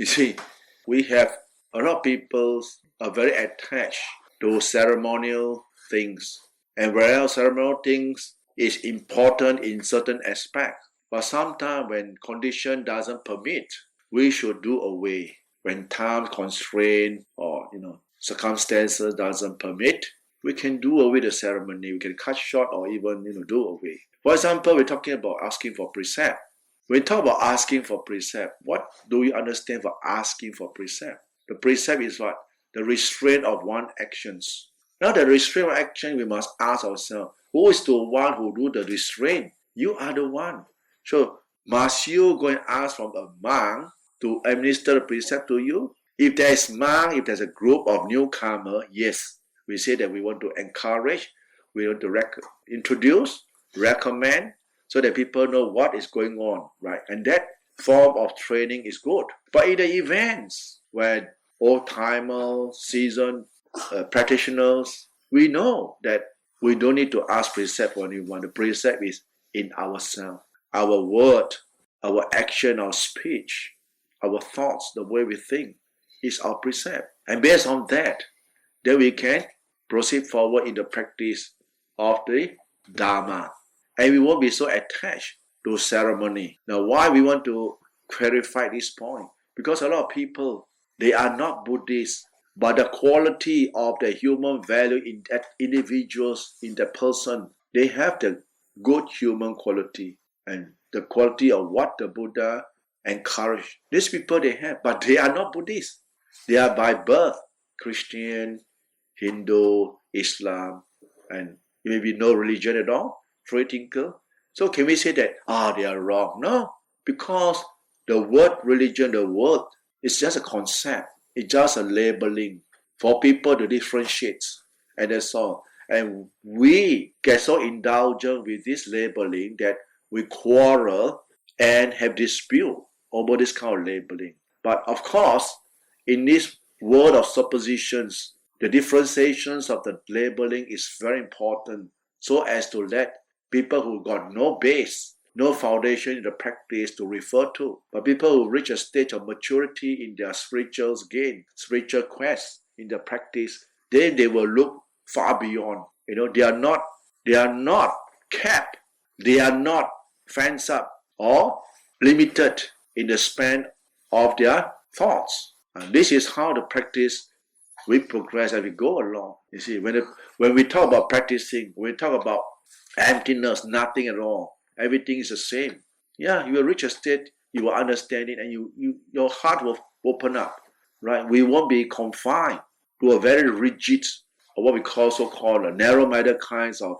You see, we have a lot of people are very attached to ceremonial things. And whereas ceremonial things is important in certain aspects, but sometimes when condition doesn't permit, we should do away. When time constraint or circumstances doesn't permit, we can do away the ceremony. We can cut short or even do away. For example, we're talking about asking for precept. When we talk about asking for precept, what do we understand for asking for precept? The precept is what? The restraint of one's actions. Now the restraint of action, we must ask ourselves, who is the one who do the restraint? You are the one. So must you go and ask from a monk to administer the precept to you? If there is monk, if there's a group of newcomers, yes, we say that we want to encourage, we want to introduce, recommend, so that people know what is going on, right? And that form of training is good. But in the events where old-timers, seasoned practitioners, we know that we don't need to ask precept for anyone. The precept is in ourselves. Our word, our action, our speech, our thoughts, the way we think is our precept. And based on that, then we can proceed forward in the practice of the Dhamma. And we won't be so attached to ceremony. Now, why we want to clarify this point? Because a lot of people, they are not Buddhists, but the quality of the human value in that individuals, in the person, they have the good human quality and the quality of what the Buddha encouraged. These people they have, but they are not Buddhists. They are by birth Christian, Hindu, Islam, and maybe no religion at all, free thinker. So can we say that, they are wrong? No, because the word religion, the word is just a concept. It's just a labeling for people to differentiate. And that's all. And we get so indulgent with this labeling that we quarrel and have dispute over this kind of labeling. But of course, in this world of suppositions, the differentiations of the labeling is very important so as to let people who got no base, no foundation in the practice to refer to, but people who reach a stage of maturity in their spiritual gain, spiritual quest in the practice, then they will look far beyond. They are not capped, they are not fenced up or limited in the span of their thoughts. And this is how the practice we progress as we go along. You see, when we talk about practicing, we talk about emptiness, nothing at all. Everything is the same. Yeah, you will reach a state, you will understand it, and your heart will open up, right? We won't be confined to a very rigid, or what we so-called a narrow-minded kinds of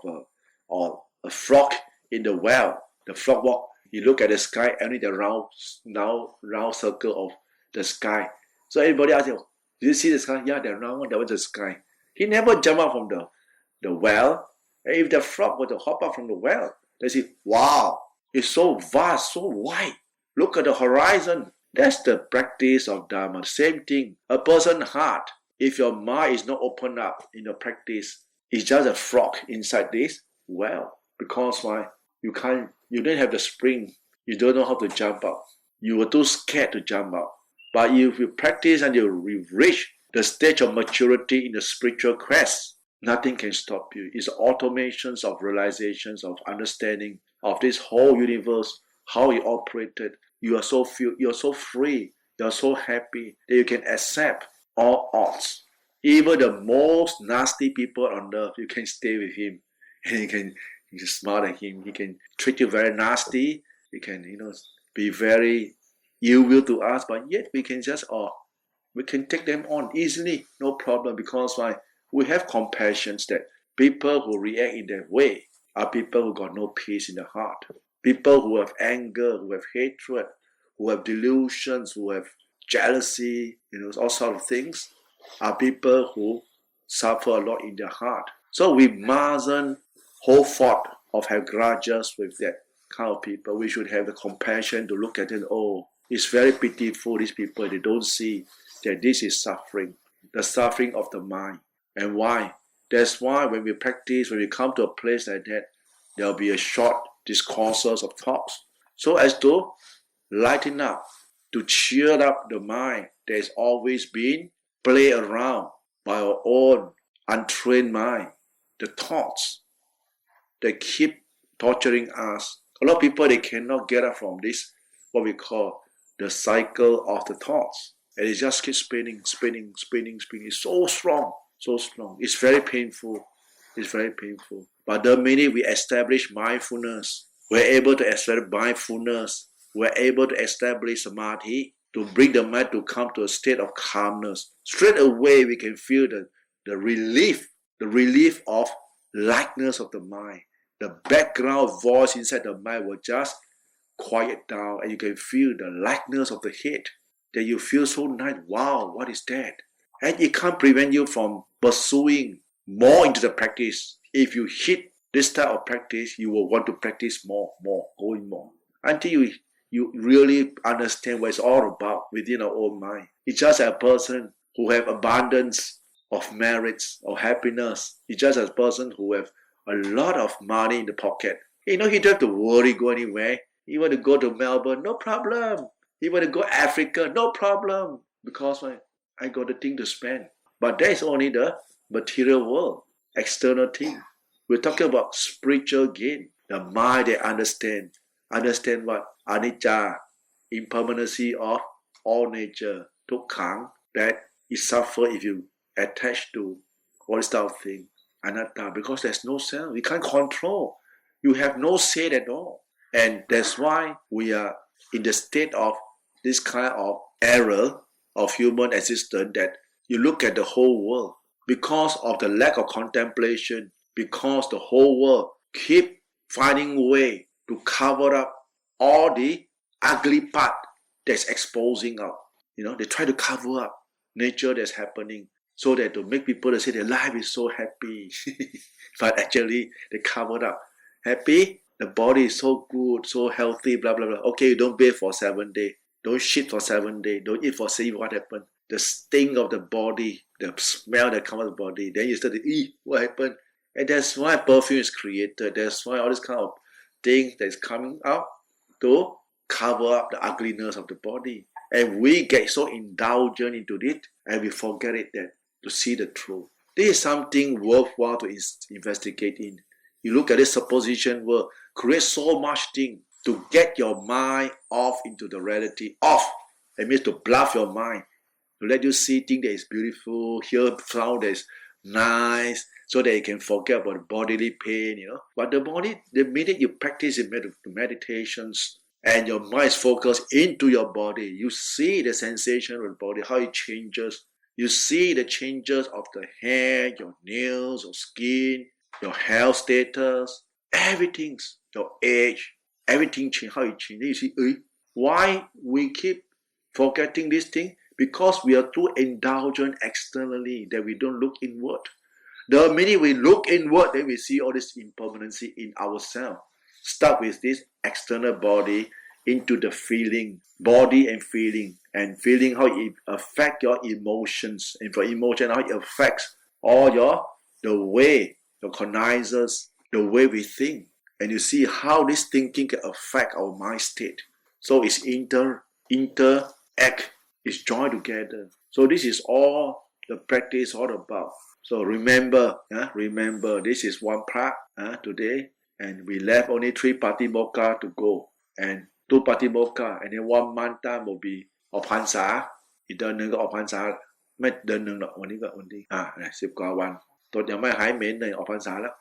or a frog in the well. The frog walk, you look at the sky, only the round circle of the sky. So everybody asks you, do you see the sky? Yeah, the round one, that was the sky. He never jumped out from the well. And if the frog were to hop out from the well, they say, wow, it's so vast, so wide. Look at the horizon. That's the practice of Dhamma. Same thing. A person's heart, if your mind is not open up in the practice, it's just a frog inside this well. Because why? You don't have the spring. You don't know how to jump out. You were too scared to jump out. But if you practice and you reach the stage of maturity in the spiritual quest, nothing can stop you. It's automations of realizations, of understanding of this whole universe, how it operated. You are so free, you are so happy that you can accept all odds. Even the most nasty people on earth, you can stay with him and you can smile at him. He can treat you very nasty. He can, be very ill will to us, but yet we can we can take them on easily, no problem, because we have compassion that people who react in that way are people who got no peace in the heart. People who have anger, who have hatred, who have delusions, who have jealousy, all sorts of things, are people who suffer a lot in their heart. So we mustn't hold forth or have grudges with that kind of people. We should have the compassion to look at it. Oh, it's very pitiful, these people. They don't see that this is suffering, the suffering of the mind. And why? That's why when we practice, when we come to a place like that, there will be a short discourses of talks, so as to lighten up, to cheer up the mind that has always been played around by our own untrained mind, the thoughts that keep torturing us. A lot of people, they cannot get up from this, what we call the cycle of the thoughts. And it just keeps spinning. It's so strong. It's very painful. But the minute we establish mindfulness, we're able to establish mindfulness, we're able to establish samadhi, to bring the mind to come to a state of calmness. Straight away, we can feel the relief of lightness of the mind. The background voice inside the mind will just quiet down, and you can feel the lightness of the head. That you feel so nice. Wow, what is that? And it can't prevent you from pursuing more into the practice. If you hit this type of practice, you will want to practice more, going more. Until you really understand what it's all about within our own mind. It's just a person who have abundance of merits or happiness. It's just a person who have a lot of money in the pocket. He don't have to worry, go anywhere. You want to go to Melbourne, no problem. You want to go Africa, no problem. Because I got the thing to spend. But that is only the material world, external thing. We're talking about spiritual gain. The mind that understand what? Anicca, impermanency of all nature. Dukkha, that is suffer if you attach to all this type of thing. Anatta, because there's no self. We can't control. You have no say at all. And that's why we are in the state of this kind of error of human existence, that you look at the whole world. Because of the lack of contemplation, because the whole world keep finding a way to cover up all the ugly part that's exposing out. They try to cover up nature that's happening so that to make people to say their life is so happy. But actually, they cover up. Happy? The body is so good, so healthy, blah, blah, blah. Okay, you don't bathe for 7 days. Don't shit for 7 days. Don't eat for 7 days. What happened? The sting of the body, the smell that comes out of the body. Then you start to eat. What happened? And that's why perfume is created. That's why all this kind of things that's coming out to cover up the ugliness of the body. And we get so indulgent into it, and we forget it that to see the truth. This is something worthwhile to investigate in. You look at this supposition world, create so much thing to get your mind off into the reality. Off. It means to bluff your mind, to let you see things that is beautiful, hear sound that is nice, so that you can forget about the bodily pain, But the body, the minute you practice the meditations and your mind is focused into your body, you see the sensation of the body, how it changes. You see the changes of the hair, your nails, your skin, your health status, everything, your age, everything change, how it changes. You see, why we keep forgetting this thing? Because we are too indulgent externally that we don't look inward. The minute we look inward, then we see all this impermanency in ourselves. Start with this external body into the feeling, body and feeling how it affects your emotions, and for emotion, how it affects all the way, your cognizers, the way we think. And you see how this thinking can affect our mind state. So it's interact, it's joined together. So this is all the practice all about. So remember, this is one part today, and we left only 3 Patimokkha to go, and 2 Patimokkha, and then 1 month time will be ออกพรรษาอีกเดือนหนึ่งก็ออกพรรษาไม่เดือนหนึ่งหรอกวันนี้ก็วันที่10 กว่าวันตนยังไม่หายเหม็นเลยออกพรรษาแล้ว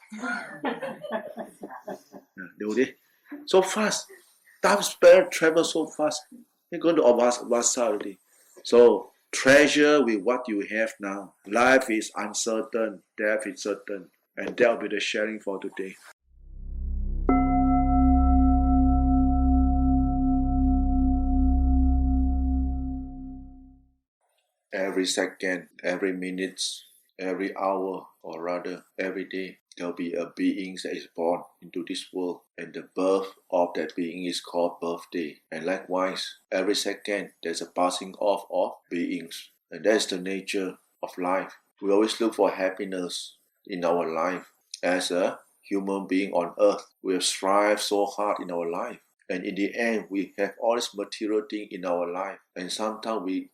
ดูดิ so fast time spent travel so fast you're going to ออกพรรษาalready so treasure with what you have now. Life is uncertain, death is certain, and that will be the sharing for today. Every second, every minute, every hour, or rather every day, there will be a being that is born into this world, and the birth of that being is called birthday. And likewise, every second there's a passing off of beings, and that's the nature of life. We always look for happiness in our life. As a human being on earth, we have strived so hard in our life. And in the end, we have all this material thing in our life. And sometimes we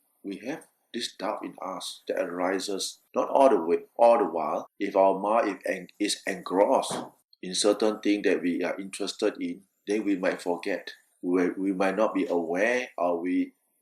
have this doubt in us that arises not all the while. If our mind is engrossed in certain things that we are interested in, then we might forget. We might not be aware, or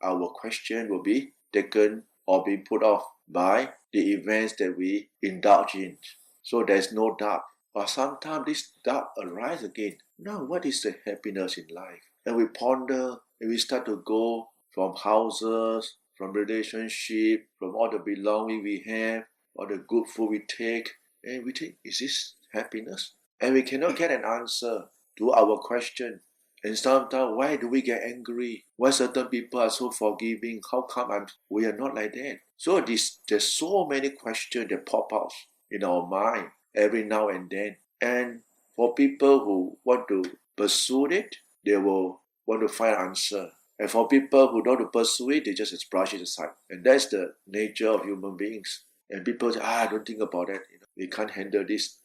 our question will be taken or be put off by the events that we indulge in. So there's no doubt. But sometimes this doubt arises again. Now, what is the happiness in life? And we ponder, and we start to go from houses, from relationship, from all the belonging we have, all the good food we take, and we think, is this happiness? And we cannot get an answer to our question. And sometimes, why do we get angry? Why certain people are so forgiving? How come we are not like that? So there's so many questions that pop out in our mind every now and then. And for people who want to pursue it, they will want to find an answer. And for people who don't want to pursue it, they just brush it aside. And that's the nature of human beings. And people say, don't think about that. We can't handle this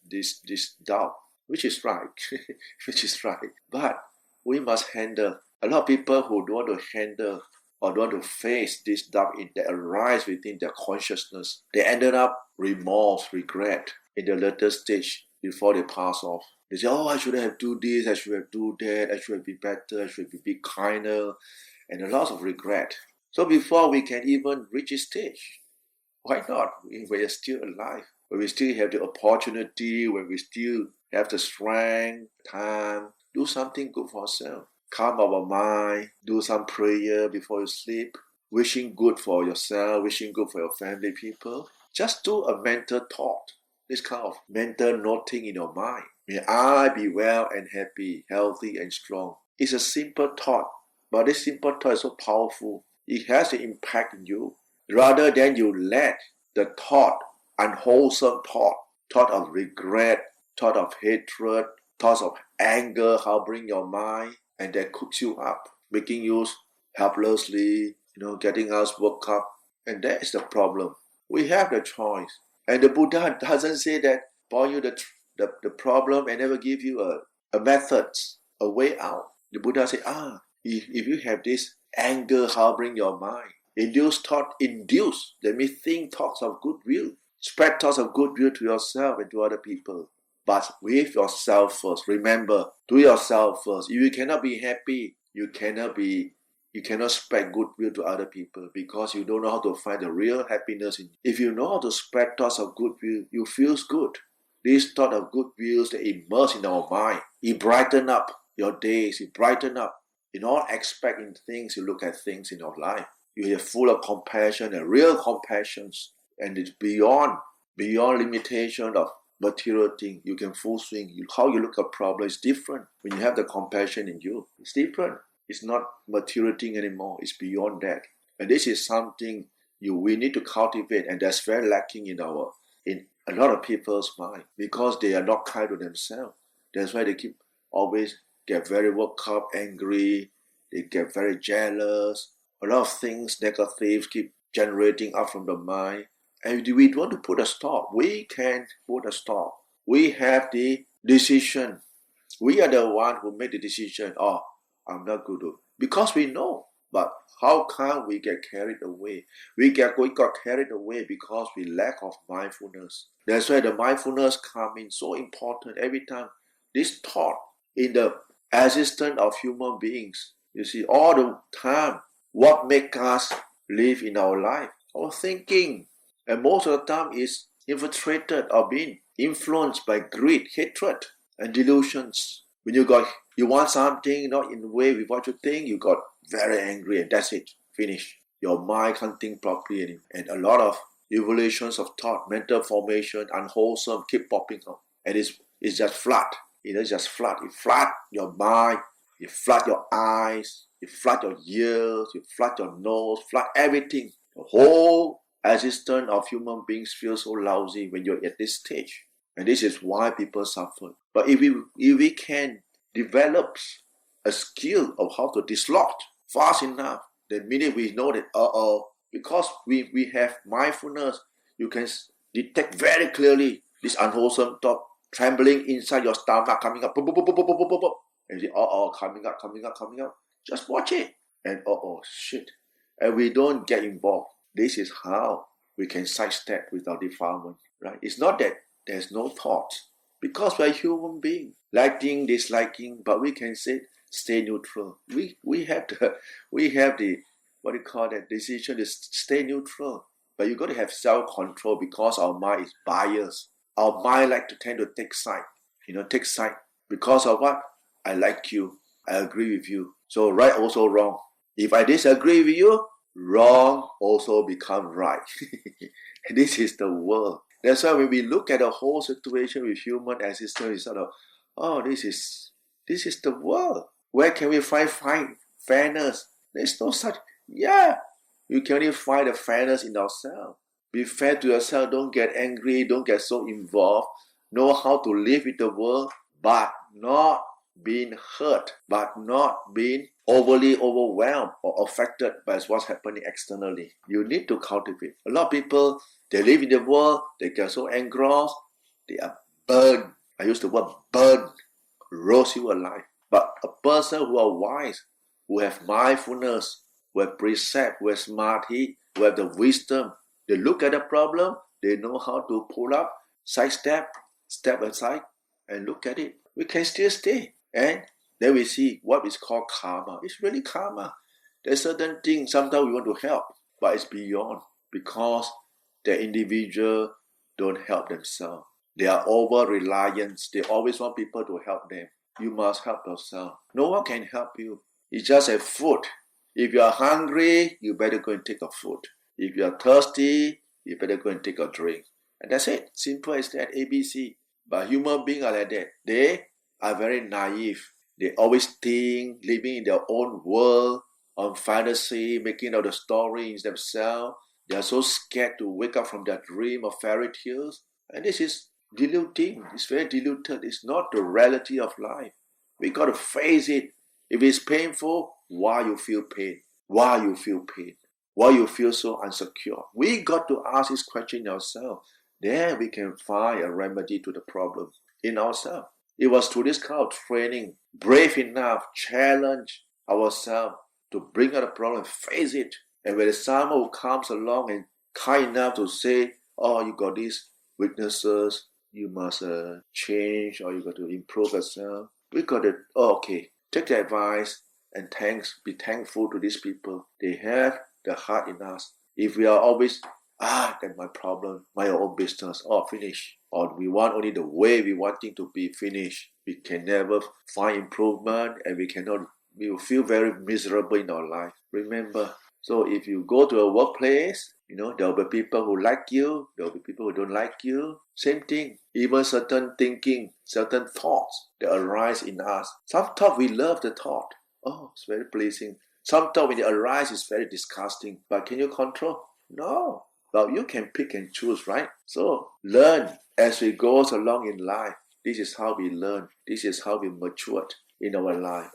doubt, which is right. Which is right. But we must handle. A lot of people who don't want to handle or don't want to face this doubt that arise within their consciousness, they ended up remorse, regret in the later stage before they pass off. They say, I should have do this, I should have do that, I should have been better, I should have been kinder, and a lot of regret. So before we can even reach this stage, why not? We are still alive, when we still have the opportunity, when we still have the strength, time, do something good for ourselves. Calm our mind, do some prayer before you sleep, wishing good for yourself, wishing good for your family, people. Just do a mental thought, this kind of mental noting in your mind. May I be well and happy, healthy and strong. It's a simple thought, but this simple thought is so powerful. It has an impact in you. Rather than you let the thought, unwholesome thought of regret, thought of hatred, thoughts of anger, harboring your mind, and that cooks you up, making you helplessly, getting us worked up. And that is the problem. We have the choice. And the Buddha doesn't say that, point you the problem and never give you a method, a way out. The Buddha said, if you have this anger harboring your mind, induce, that means think thoughts of goodwill. Spread thoughts of goodwill to yourself and to other people. But with yourself first. Remember, do yourself first. If you cannot be happy, you cannot spread goodwill to other people because you don't know how to find the real happiness in you. If you know how to spread thoughts of goodwill, you feel good. These thoughts of goodwill, they immerse in our mind. It brighten up your days. It brighten up in all aspects in things. You look at things in your life. You are full of compassion and real compassion. And it's beyond limitation of material thing. You can full swing. How you look at problem is different when you have the compassion in you. It's different. It's not material thing anymore. It's beyond that. And this is something we need to cultivate, and that's very lacking in a lot of people's mind because they are not kind to themselves. That's why they always get very worked up, angry. They get very jealous. A lot of things, negative, keep generating up from the mind. And we want to put a stop. We can put a stop. We have the decision. We are the one who made the decision. I'm not good to, because we know. But how come we get carried away? We got carried away because we lack of mindfulness. That's why the mindfulness comes in so important every time. This thought in the existence of human beings. You see, all the time, what makes us live in our life? Our thinking. And most of the time is infiltrated or being influenced by greed, hatred, and delusions. When you want something not in the way with what you think, you got very angry and that's it. Finish. Your mind can't think properly anymore. And a lot of evolutions of thought, mental formation, unwholesome, keep popping up. And it's just flood. It's just flood. It flood your mind, it flood your eyes, it flood your ears, it flood your nose, flood everything. The whole existence of human beings feels so lousy when you're at this stage. And this is why people suffer. But if we can develop a skill of how to dislodge fast enough, the minute we know that, because we have mindfulness, you can detect very clearly this unwholesome thought trembling inside your stomach, coming up, And you see, coming up. Just watch it. And shit. And we don't get involved. This is how we can sidestep without defilement, right? It's not that there's no thought, because we're human beings, liking, disliking, but we can say stay neutral. We have the what do you call that, decision to stay neutral. But you got to have self-control, because our mind is biased. Our mind like to tend to take side. Take side because of what? I like you. I agree with you. So right also wrong. If I disagree with you, wrong also become right. This is the world. That's why when we look at the whole situation with human existence, it's sort of, this is the world. Where can we find fairness? There's no such. Yeah, you can only find the fairness in ourselves. Be fair to yourself. Don't get angry. Don't get so involved. Know how to live with the world, but not being hurt, but not being overly overwhelmed or affected by what's happening externally. You need to cultivate. A lot of people, they live in the world, they get so engrossed, they are burned. I use the word burn, roast you alive. But a person who are wise, who have mindfulness, who have precept, who have smarty, who have the wisdom, they look at the problem, they know how to pull up, sidestep, step aside, and look at it. We can still stay. And then we see what is called karma. It's really karma. There's certain things sometimes we want to help, but it's beyond, because the individual don't help themselves. They are over-reliant. They always want people to help them. You must help yourself. No one can help you. It's just a food. If you are hungry, you better go and take a food. If you are thirsty, you better go and take a drink. And that's it. Simple as that, ABC. But human beings are like that. They are very naive. They always think, living in their own world, on fantasy, making out the stories themselves. They are so scared to wake up from their dream of fairy tales. And this is deluding. It's very diluted. It's not the reality of life. We got to face it. If it's painful, why you feel pain? Why you feel pain? Why you feel so insecure? We got to ask this question ourselves. Then we can find a remedy to the problem in ourselves. It was through this kind of training, brave enough, challenge ourselves to bring out the problem, face it. And when someone who comes along and kind enough to say, you got these weaknesses, you must change, or you got to improve yourself. We got to, okay, take the advice and be thankful to these people. They have the heart in us. If we are always, that's my problem, my own business, finish. Or we want only the way we want things to be finished. We can never find improvement, and we will feel very miserable in our life. Remember, so if you go to a workplace, there will be people who like you, there will be people who don't like you. Same thing. Even certain thinking, certain thoughts that arise in us. Sometimes we love the thought. It's very pleasing. Sometimes when it arises, it's very disgusting. But can you control? No. But you can pick and choose, right? So learn as we go along in life. This is how we learn. This is how we mature in our life.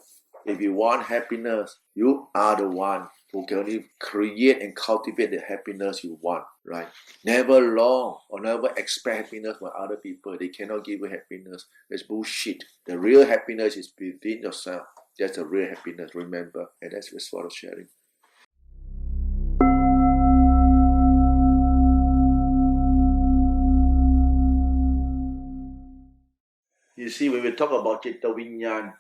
If you want happiness, you are the one who can only create and cultivate the happiness you want, right? Never long or never expect happiness from other people. They cannot give you happiness. That's bullshit. The real happiness is within yourself. That's the real happiness, remember. And that's just what I'm sharing. You see, when we talk about Chitta Vinyan,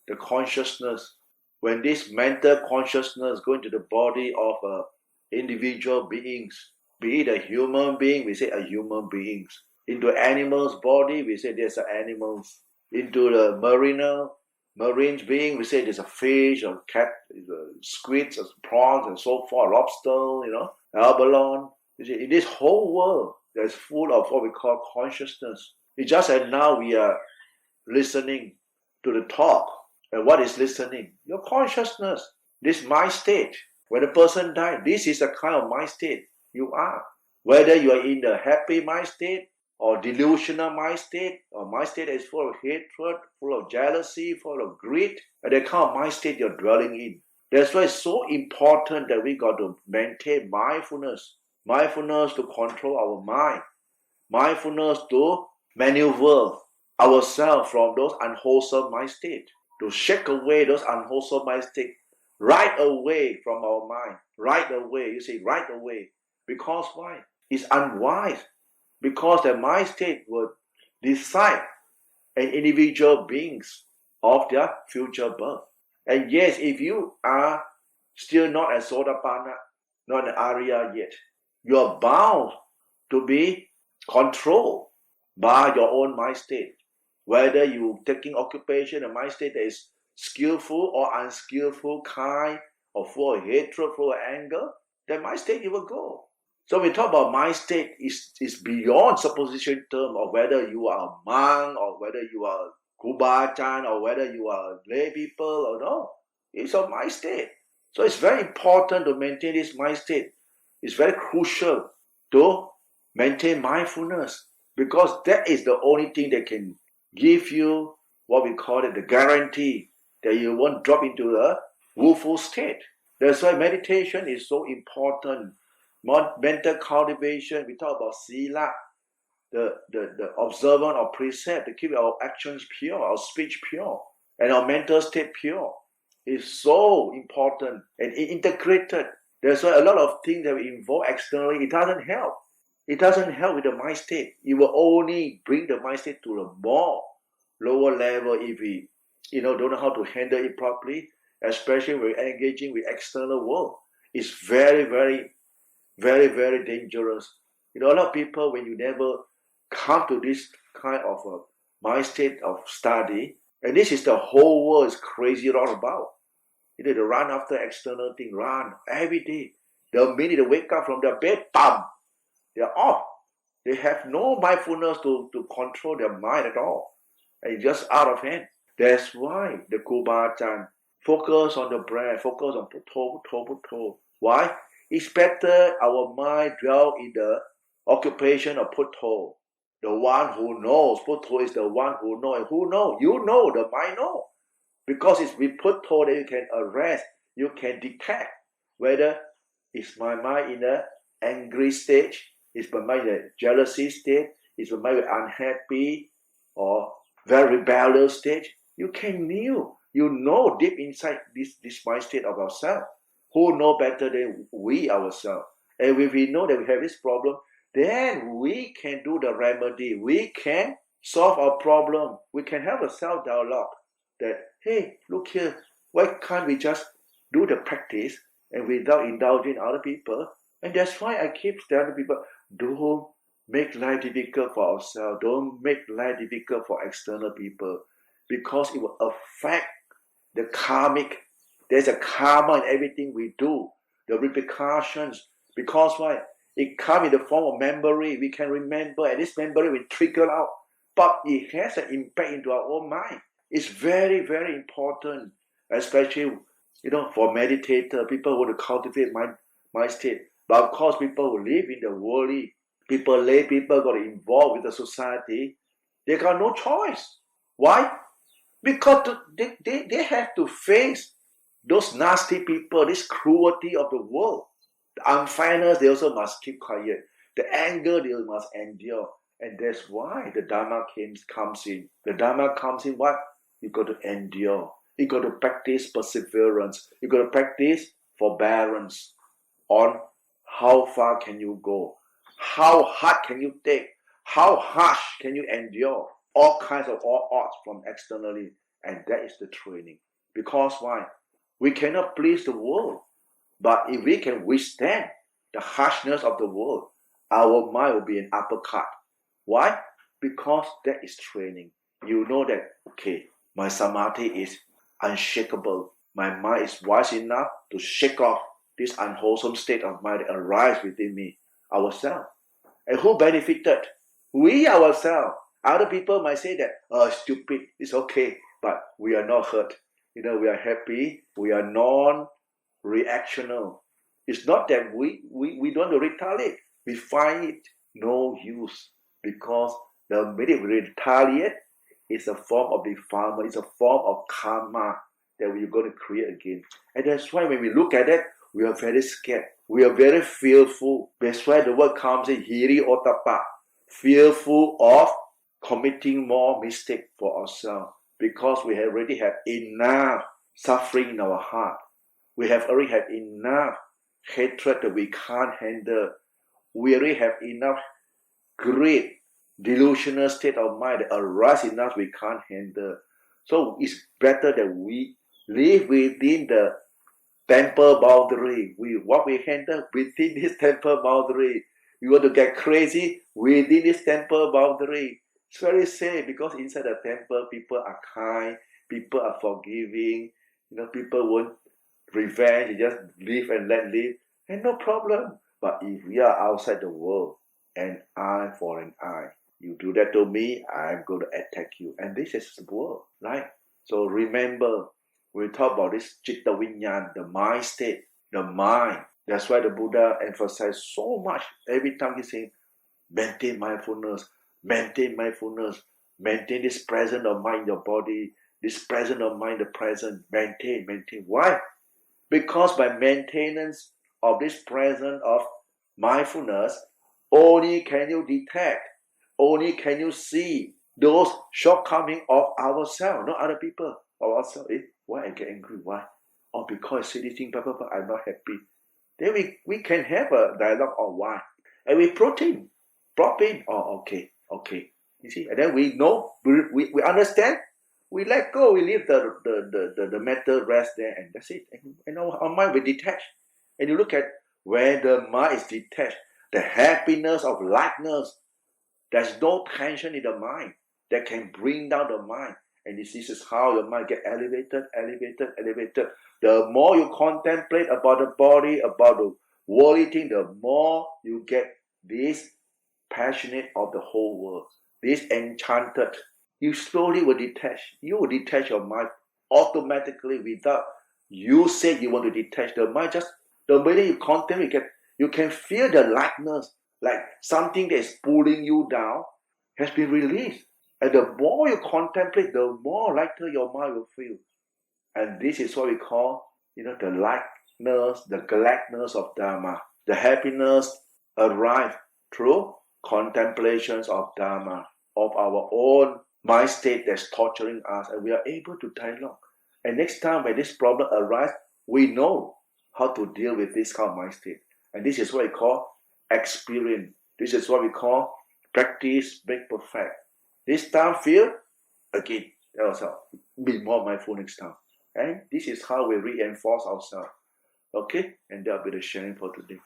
the consciousness, when this mental consciousness go into the body of individual beings, be it a human being, we say a human beings. Into animal's body, we say there's animals. Into the marine being, we say there's a fish, or cat, squids, prawns, and so forth, lobster, abalone. You see, in this whole world, that's full of what we call consciousness. It's just that now we are listening to the talk. And what is listening? Your consciousness, this mind state. When a person dies, this is the kind of mind state you are. Whether you are in the happy mind state, or delusional mind state, or mind state that is full of hatred, full of jealousy, full of greed, and the kind of mind state you're dwelling in. That's why it's so important that we got to maintain mindfulness. Mindfulness to control our mind. Mindfulness to maneuver ourselves from those unwholesome mind state. to shake away those unwholesome mind states right away from our mind. Right away, you see, right away. Because why? It's unwise. Because the mind state will decide an individual beings of their future birth. And yes, if you are still not a Sotapanna, not an Arya yet, you are bound to be controlled by your own mind state. Whether you taking occupation, a mind state that is skillful or unskillful, kind, or full of hatred, full of anger, then mind state you will go. So we talk about mind state is beyond supposition term of whether you are a monk or whether you are Ajahn or whether you are lay people or no. It's a mind state. So it's very important to maintain this mind state. It's very crucial to maintain mindfulness because that is the only thing that can give you what we call it the guarantee that you won't drop into a willful state. That's why meditation is so important. Mental cultivation, we talk about sila, the observance of precept to keep our actions pure, our speech pure, and our mental state pure is so important and integrated. That's why a lot of things that we involve externally, it doesn't help. It doesn't help with the mind state. It will only bring the mind state to a more lower level if we don't know how to handle it properly, especially when we're engaging with external world. It's very, very, very, very dangerous. A lot of people, when you never come to this kind of a mind state of study, and this is the whole world is crazy all about. They run after external thing, run every day. The minute they wake up from their bed, bam, they're off. They have no mindfulness to control their mind at all. And it's just out of hand. That's why the Ajahn focus on the breath, focus on putto. Why? It's better our mind dwell in the occupation of putto. The one who knows. Putto is the one who knows. And who knows? You know, the mind knows. Because it's with putto that you can arrest, you can detect whether is my mind in an angry stage, is my mind in a jealousy state, is my mind unhappy or very rebellious stage. You can know deep inside this mind state of ourselves. Who know better than we ourselves? And if we know that we have this problem, then we can do the remedy. We can solve our problem. We can have a self-dialogue that, hey, look here, why can't we just do the practice and without indulging other people? And that's why I keep telling people, don't make life difficult for ourselves. Don't make life difficult for external people because it will affect the karmic. There's a karma in everything we do, the repercussions. Because why? It comes in the form of memory. We can remember, and this memory will trigger out. But it has an impact into our own mind. It's very, very important, especially, for meditator, people who want to cultivate mind state. But of course, people who live in the worldly, lay people got involved with the society, they got no choice. Why? Because they have to face those nasty people, this cruelty of the world. The unfairness, they also must keep quiet. The anger, they must endure. And that's why the Dhamma comes in. The Dhamma comes in what? You got to endure. You got to practice perseverance. You got to practice forbearance on how far can you go. How hard can you take? How harsh can you endure? All kinds of odds from externally. And that is the training. Because why? We cannot please the world. But if we can withstand the harshness of the world, our mind will be an uppercut. Why? Because that is training. You know that, okay, my samadhi is unshakable. My mind is wise enough to shake off this unwholesome state of mind that arises within me, ourselves. And who benefited? We ourselves. Other people might say that, stupid, it's okay, but we are not hurt. We are happy. We are non-reactional. It's not that we don't want to retaliate. We find it no use because the minute we retaliate, it's a form of defilement. It's a form of karma that we're going to create again. And that's why when we look at it, we are very scared. We are very fearful. That's why the word comes in hiri otapa. Fearful of committing more mistake for ourselves. because we have already had enough suffering in our heart. We have already had enough hatred that we can't handle. We already have enough greed, delusional state of mind that arise in us we can't handle. So it's better that we live within the temple boundary. What we handle within this temple boundary. We want to get crazy within this temple boundary. It's very safe because inside the temple, people are kind, people are forgiving. People won't revenge. You just live and let live, and no problem. But if we are outside the world, an eye for an eye, you do that to me, I'm going to attack you. And this is the world, right? So remember, we talk about this chitta vinyan, the mind state, the mind. That's why the Buddha emphasized so much. Every time he's saying, maintain mindfulness, maintain mindfulness, maintain this presence of mind in your body, this presence of mind, the present, maintain. Why? Because by maintenance of this presence of mindfulness, only can you detect, only can you see those shortcomings of ourselves, not other people, of ourselves. Why I get angry? Why? Oh, because I say this thing, I'm not happy. Then we can have a dialogue on why. And we prop in. Oh, okay. You see, and then we know, we understand, we let go, we leave the matter rest there, and that's it. And our mind will detach. And you look at where the mind is detached, the happiness of lightness. There's no tension in the mind that can bring down the mind. And this is how your mind get elevated. The more you contemplate about the body, about the worldly thing, the more you get this passionate of the whole world, this enchanted. You slowly will detach. You will detach your mind automatically without you say you want to detach the mind. Just the minute you contemplate, you can feel the lightness, like something that is pulling you down has been released. And the more you contemplate, the more lighter your mind will feel. And this is what we call, the lightness, the gladness of Dhamma. The happiness arrives through contemplations of Dhamma, of our own mind state that's torturing us, and we are able to dialogue. And next time when this problem arises, we know how to deal with this kind of mind state. And this is what we call experience. This is what we call practice make perfect. This time feel, again, ourselves, be more mindful next time. And this is how we reinforce ourselves. Okay? And that'll be the sharing for today.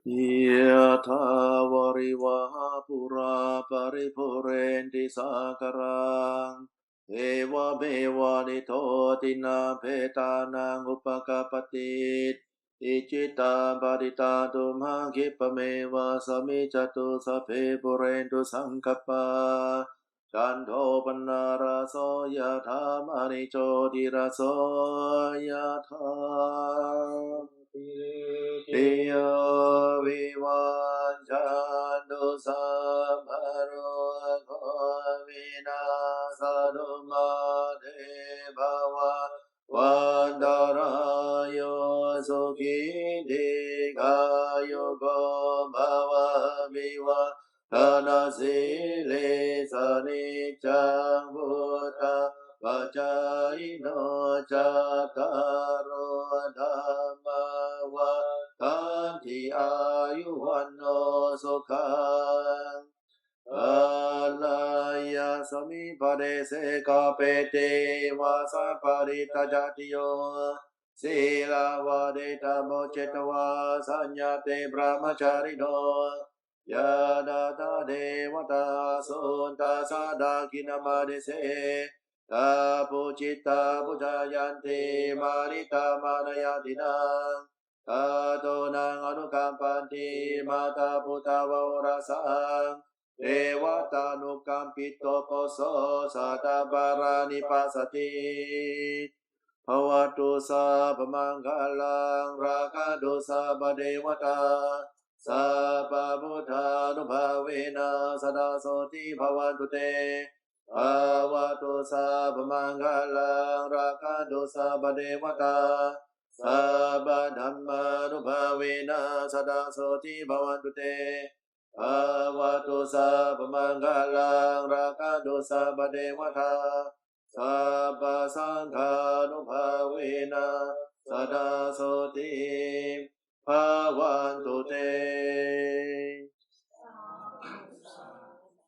Yatha varivaha pura paripurenti sakarang eva meva nito tina petana upakapatit ichita padita tumha kipameva samichatu sape purentu sankapa Chanto panaraso yatha manicho diraso yatha Tiya vivanjanu samharo govina sadumade bhava vandarayo sukhi dikhayo go bhava viva Tanasile sanicang buddha Vajayino cakaro dhamma Tanti ayuhano sukhang Alaya samipade se kapete vasa parita jatiyo Sila vadeta mochetava sanyate brahmacharino Yadata devata sunta sadakina madese Tapucita pujayanti marita manayatina Adonang anukampanti mata puta vaurasang Dewata nukampito poso satabarani pasati Bhavatu sabamanggalang rakadu sabadewata Sabba Buddha Nubhavena Sada Soti Bhavantu Te Bhavatu Sabba Mangala Rakadu Sabba Devata Sabba Dhammanubhavena Sada Soti Bhavantu Te Bhavatu Sabba Mangalang Rakadu Sabba Devata Sabba Sanghanubhavena Sada Soti Bhavantu Te